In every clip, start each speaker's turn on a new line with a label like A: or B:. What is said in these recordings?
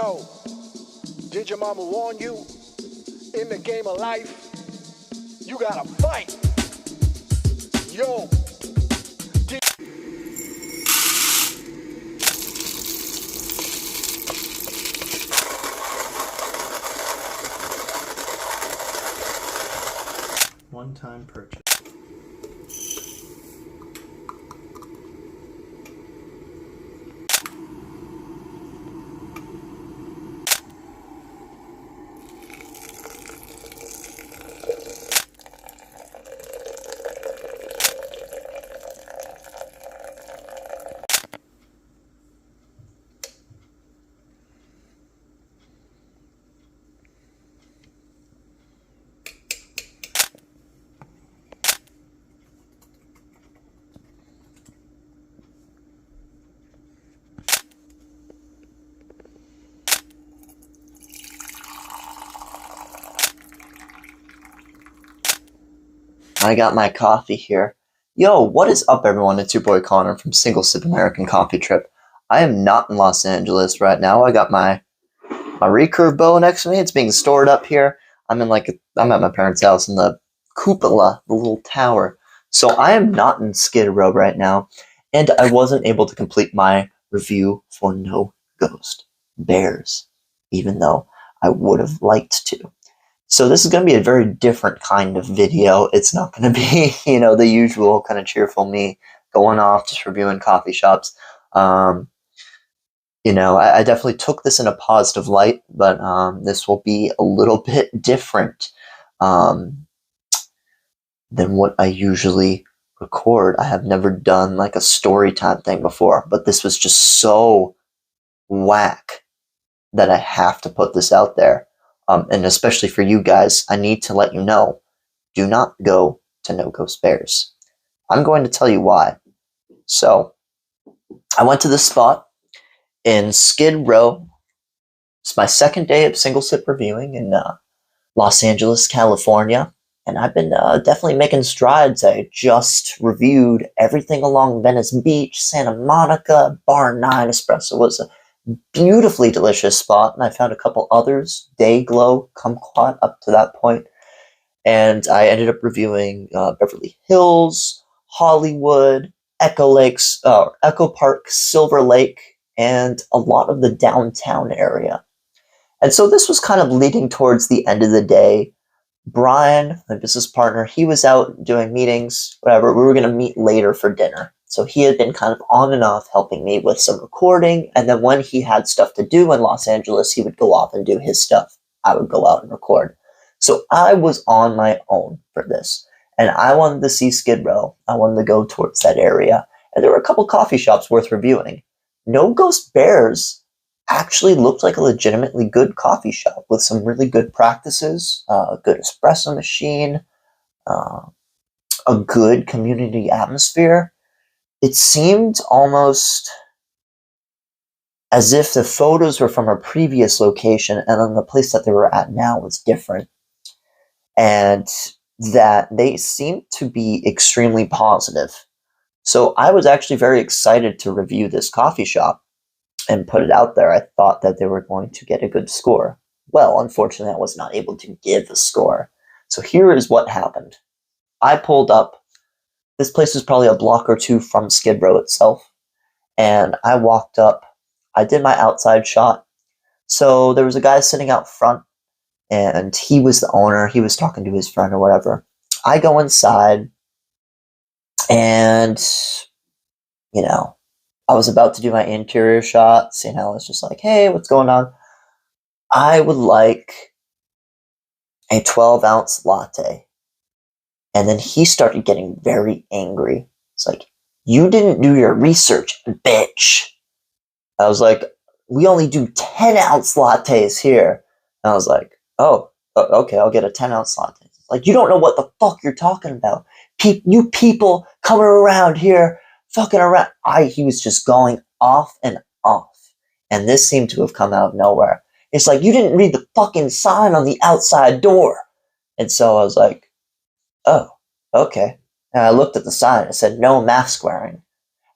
A: Yo, did your mama warn you? In the game of life, you gotta fight. Yo.
B: One-time purchase. I got my coffee here. Yo, what is up, everyone? It's your boy Connor from Singlesip American Coffee Trip. I am not in Los Angeles right now. I got my recurve bow next to me. It's being stored up here. I'm at my parents' house in the cupola, the little tower. So I am not in Skid Row right now, and I wasn't able to complete my review for No Ghost Bears, even though I would have liked to. So this is going to be a very different kind of video. It's not going to be, the usual kind of cheerful me going off, just reviewing coffee shops. I definitely took this in a positive light, but this will be a little bit different than what I usually record. I have never done like a story time thing before, but this was just so whack that I have to put this out there. And especially for you guys, I need to let you know, do not go to No Ghost Bears. I'm going to tell you why. So, I went to this spot in Skid Row. It's my second day of single sip reviewing in Los Angeles, California. And I've been definitely making strides. I just reviewed everything along Venice Beach, Santa Monica, Bar 9 Espresso was a beautifully delicious spot, and I found a couple others, Dayglow, Kumquat, up to that point. And I ended up reviewing Beverly Hills, Hollywood, Echo Park, Silver Lake, and a lot of the downtown area. And so this was kind of leading towards the end of the day. Brian, my business partner, he was out doing meetings, whatever. We were going to meet later for dinner. So he had been kind of on and off helping me with some recording. And then when he had stuff to do in Los Angeles, he would go off and do his stuff. I would go out and record. So I was on my own for this. And I wanted to see Skid Row. I wanted to go towards that area. And there were a couple coffee shops worth reviewing. No Ghost Bears actually looked like a legitimately good coffee shop with some really good practices, a good espresso machine, a good community atmosphere. It seemed almost as if the photos were from a previous location and then the place that they were at now was different. And that they seemed to be extremely positive. So I was actually very excited to review this coffee shop and put it out there. I thought that they were going to get a good score. Well, unfortunately, I was not able to give a score. So here is what happened. I pulled up. This place is probably a block or two from Skid Row itself. And I walked up. I did my outside shot. So there was a guy sitting out front, and he was the owner. He was talking to his friend or whatever. I go inside, and, I was about to do my interior shots. I was just like, hey, what's going on? I would like a 12-ounce latte. And then he started getting very angry. It's like, you didn't do your research, bitch. I was like, we only do 10-ounce lattes here. And I was like, oh, okay, I'll get a 10-ounce latte. Like, you don't know what the fuck you're talking about. You people coming around here, fucking around. He was just going off and off. And this seemed to have come out of nowhere. It's like, you didn't read the fucking sign on the outside door. And so I was like, oh, okay. And I looked at the sign. It said, no mask wearing.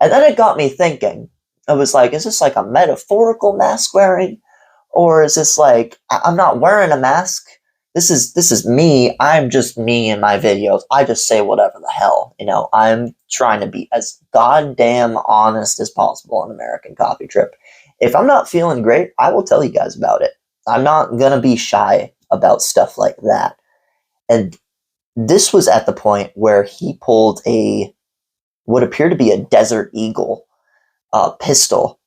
B: And then it got me thinking. I was like, is this like a metaphorical mask wearing? Or is this like, I'm not wearing a mask? This is me. I'm just me in my videos. I just say whatever the hell. I'm trying to be as goddamn honest as possible on American Coffee Trip. If I'm not feeling great, I will tell you guys about it. I'm not going to be shy about stuff like that. And this was at the point where he pulled what appeared to be a Desert Eagle pistol,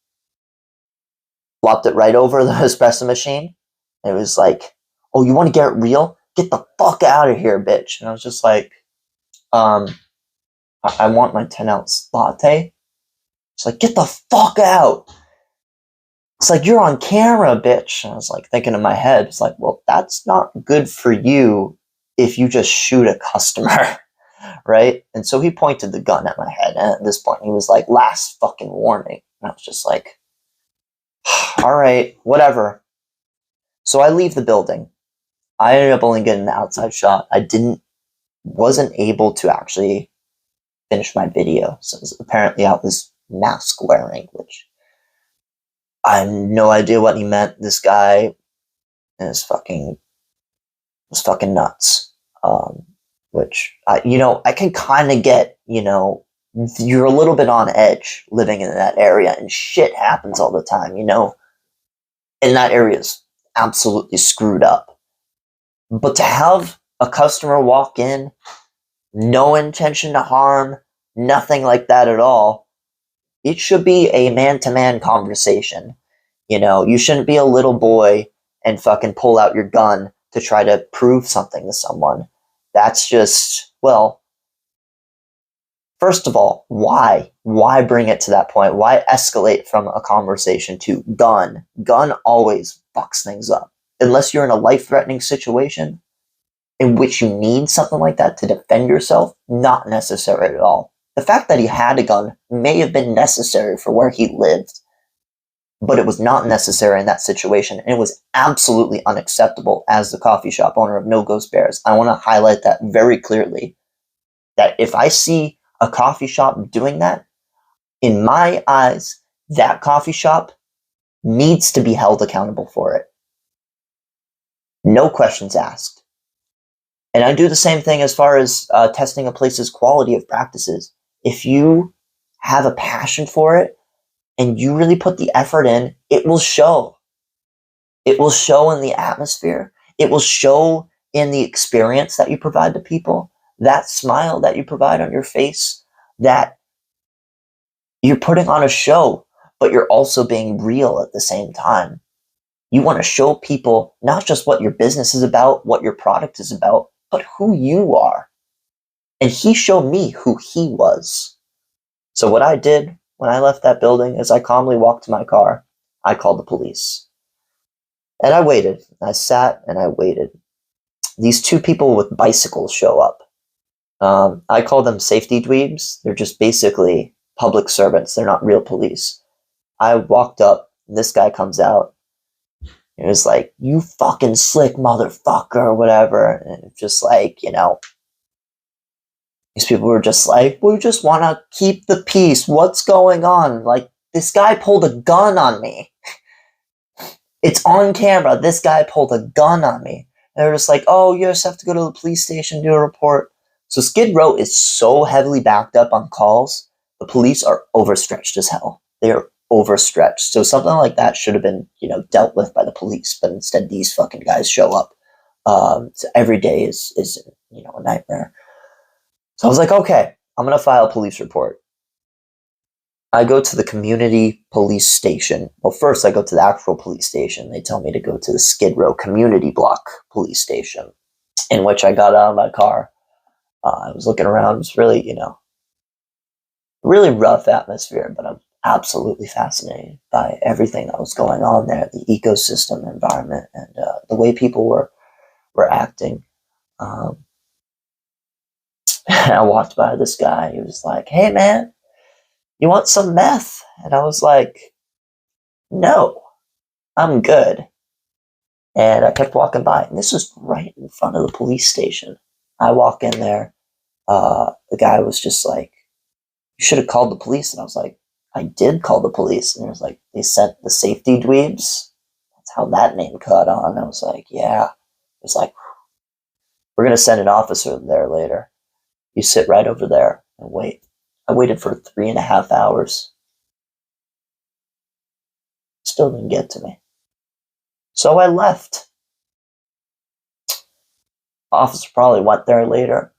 B: flopped it right over the espresso machine. And it was like, oh, you want to get real? Get the fuck out of here, bitch. And I was just like, I want my 10-ounce latte. It's like, get the fuck out. It's like, you're on camera, bitch. And I was like, thinking in my head, it's like, well, that's not good for you if you just shoot a customer, right? And so he pointed the gun at my head. And at this point, he was like, last fucking warning. And I was just like, all right, whatever. So I leave the building. I ended up only getting the outside shot. Wasn't able to actually finish my video. So apparently I was mask wearing, which I have no idea what he meant. This guy was fucking nuts. Which I can kind of get, you're a little bit on edge living in that area, and shit happens all the time, and that area is absolutely screwed up. But to have a customer walk in, no intention to harm, nothing like that at all, it should be a man-to-man conversation. You shouldn't be a little boy and fucking pull out your gun to try to prove something to someone. That's just, well, first of all, why? Why bring it to that point? Why escalate from a conversation to gun? Gun always fucks things up. Unless you're in a life-threatening situation in which you need something like that to defend yourself, not necessary at all. The fact that he had a gun may have been necessary for where he lived, but it was not necessary in that situation, and it was absolutely unacceptable as the coffee shop owner of No Ghost Bears. I want to highlight that very clearly, that if I see a coffee shop doing that, in my eyes, that coffee shop needs to be held accountable for it. No questions asked. And I do the same thing as far as testing a place's quality of practices. If you have a passion for it and you really put the effort in, it will show. It will show in the atmosphere. It will show in the experience that you provide to people. That smile that you provide on your face, that you're putting on a show, but you're also being real at the same time. You want to show people not just what your business is about, what your product is about, but who you are. And he showed me who he was. So what I did when I left that building is I calmly walked to my car. I called the police. And I waited. I sat and I waited. These two people with bicycles show up. I call them safety dweebs. They're just basically public servants. They're not real police. I walked up, and this guy comes out. It was like, you fucking slick motherfucker, or whatever. And it's just like, these people were just like, we just want to keep the peace. What's going on? Like, this guy pulled a gun on me. It's on camera. This guy pulled a gun on me. And they're just like, oh, you just have to go to the police station, do a report. So Skid Row is so heavily backed up on calls, the police are overstretched as hell. They are overstretched. So something like that should have been, dealt with by the police, but instead these fucking guys show up. So every day is a nightmare. So I was like, okay, I'm going to file a police report. I go to the community police station. Well, first I go to the actual police station. They tell me to go to the Skid Row community block police station, in which I got out of my car. I was looking around. It was really, really rough atmosphere, but I'm absolutely fascinated by everything that was going on there, the ecosystem, environment, and the way people were acting. I walked by this guy. He was like, hey, man, you want some meth? And I was like, no, I'm good. And I kept walking by. And this was right in front of the police station. I walk in there. The guy was just like, you should have called the police. And I was like, I did call the police. And it was like, they sent the safety dweebs. That's how that name caught on. I was like, yeah. It's like, we're going to send an officer there later. You sit right over there and wait. I waited for 3.5 hours. Still didn't get to me. So I left. Officer probably went there later.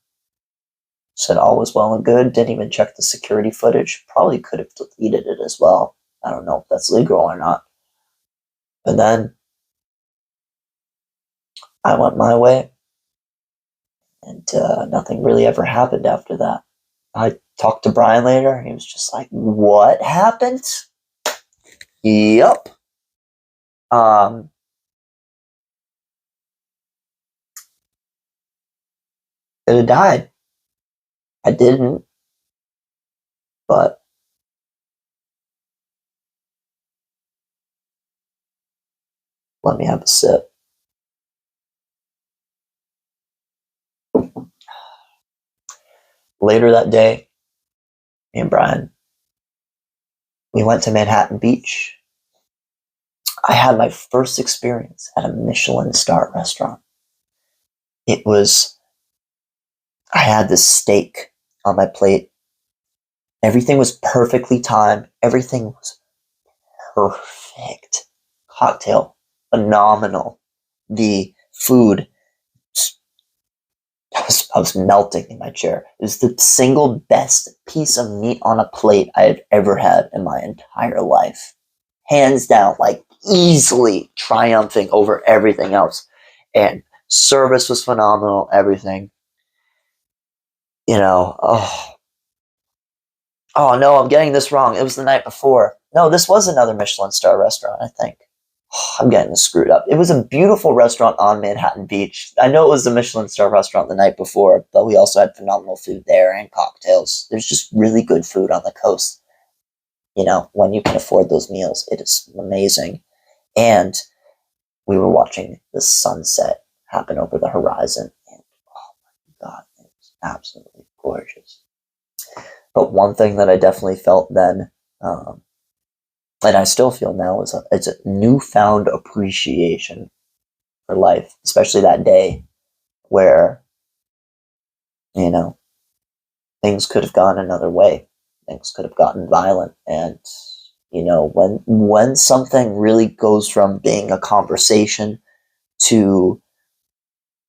B: Said all was well and good. Didn't even check the security footage. Probably could have deleted it as well. I don't know if that's legal or not. But then I went my way. And nothing really ever happened after that. I talked to Brian later. He was just like, what happened? Yup. Could have died. I didn't. But let me have a sip. Later that day, me and Brian, we went to Manhattan Beach. I had my first experience at a Michelin star restaurant. It was, I had this steak on my plate. Everything was perfectly timed. Everything was perfect. Cocktail, phenomenal. The food, I was melting in my chair. It was the single best piece of meat on a plate I had ever had in my entire life. Hands down, like easily triumphing over everything else. And service was phenomenal, everything. Oh no, I'm getting this wrong. It was the night before. No, this was another Michelin star restaurant, I think. I'm getting this screwed up. It was a beautiful restaurant on Manhattan Beach. I know it was a Michelin star restaurant the night before, but we also had phenomenal food there and cocktails. There's just really good food on the coast. When you can afford those meals, it is amazing. And we were watching the sunset happen over the horizon. And oh my God, it was absolutely gorgeous. But one thing that I definitely felt then, and I still feel now, it's a newfound appreciation for life, especially that day where, things could have gone another way. Things could have gotten violent. And, when something really goes from being a conversation to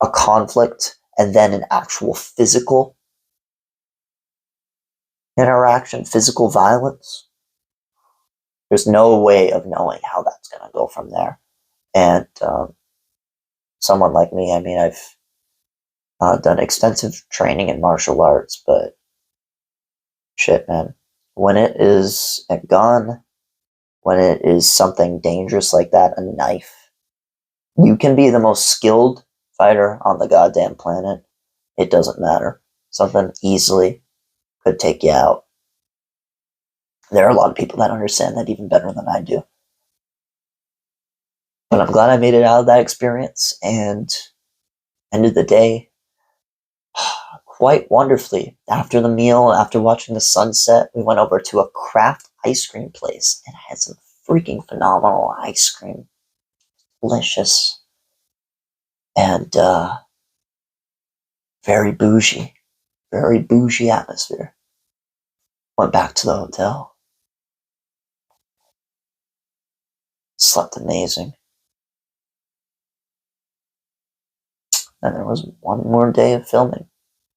B: a conflict and then an actual physical interaction, physical violence, there's no way of knowing how that's going to go from there. And someone like me, I mean, I've done extensive training in martial arts, but shit, man, when it is a gun, when it is something dangerous like that, a knife, you can be the most skilled fighter on the goddamn planet. It doesn't matter. Something easily could take you out. There are a lot of people that understand that even better than I do. But I'm glad I made it out of that experience, and ended the day quite wonderfully. After the meal, after watching the sunset, we went over to a craft ice cream place and I had some freaking phenomenal ice cream. Delicious. And very bougie. Very bougie atmosphere. Went back to the hotel. Slept amazing. And there was one more day of filming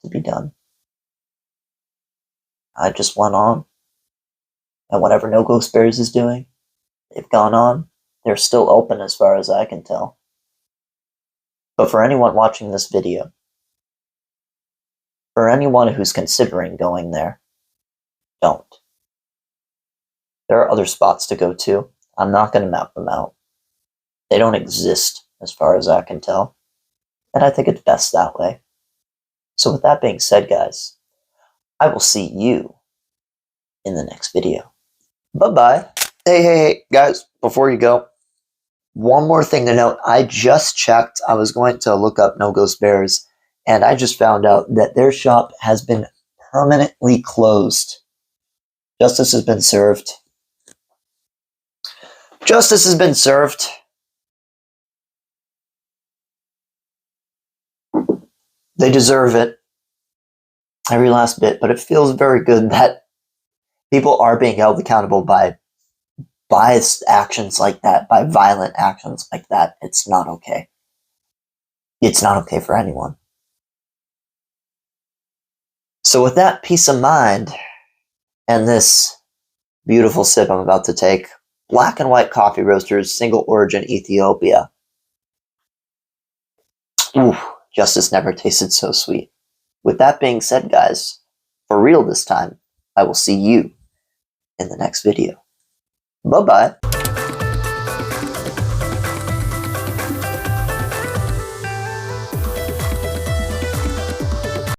B: to be done. I just went on. And whatever No Ghost Bears is doing, they've gone on. They're still open as far as I can tell. But for anyone watching this video, for anyone who's considering going there, don't. There are other spots to go to. I'm not going to map them out. They don't exist as far as I can tell. And I think it's best that way. So with that being said, guys, I will see you in the next video. Bye-bye. Hey, guys, before you go, one more thing to note. I just checked. I was going to look up No Ghost Bears, and I just found out that their shop has been permanently closed. Justice has been served. Justice has been served. They deserve it, every last bit, but it feels very good that people are being held accountable by actions like that, by violent actions like that. It's not okay. It's not okay for anyone. So with that peace of mind and this beautiful sip I'm about to take, Black and White Coffee Roasters, Single Origin Ethiopia. Ooh, justice never tasted so sweet. With that being said, guys, for real this time, I will see you in the next video. Bye-bye.